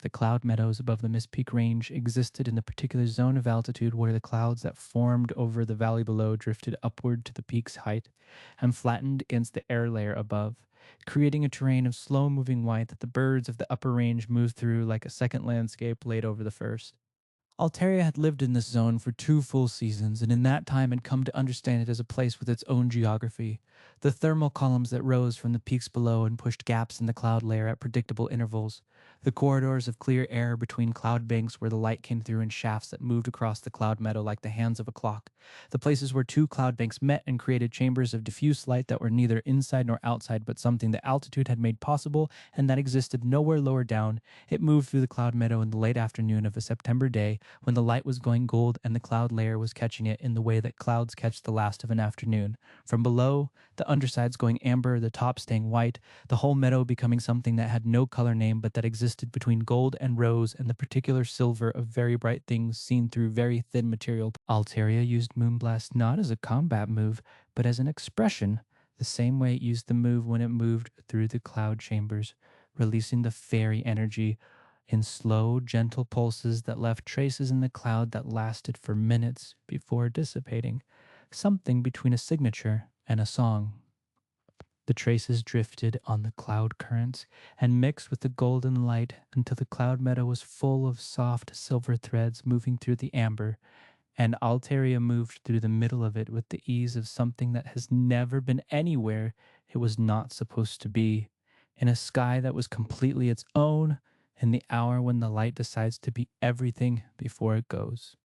The cloud meadows above the Mist Peak Range existed in the particular zone of altitude where the clouds that formed over the valley below drifted upward to the peak's height and flattened against the air layer above, creating a terrain of slow moving white that the birds of the upper range moved through like a second landscape laid over the first. Altaria had lived in this zone for 2 full seasons, and in that time had come to understand it as a place with its own geography. The thermal columns that rose from the peaks below and pushed gaps in the cloud layer at predictable intervals. The corridors of clear air between cloud banks where the light came through in shafts that moved across the cloud meadow like the hands of a clock. The places where two cloud banks met and created chambers of diffuse light that were neither inside nor outside but something that altitude had made possible and that existed nowhere lower down. It moved through the cloud meadow in the late afternoon of a September day when the light was going gold and the cloud layer was catching it in the way that clouds catch the last of an afternoon. From below, the undersides going amber, the top staying white, the whole meadow becoming something that had no color name but that existed between gold and rose and the particular silver of very bright things seen through very thin material. Altaria used Moonblast not as a combat move, but as an expression, the same way it used the move when it moved through the cloud chambers, releasing the fairy energy in slow, gentle pulses that left traces in the cloud that lasted for minutes before dissipating, something between a signature and a song. The traces drifted on the cloud currents and mixed with the golden light until the cloud meadow was full of soft silver threads moving through the amber, and Altaria moved through the middle of it with the ease of something that has never been anywhere it was not supposed to be, in a sky that was completely its own, in the hour when the light decides to be everything before it goes.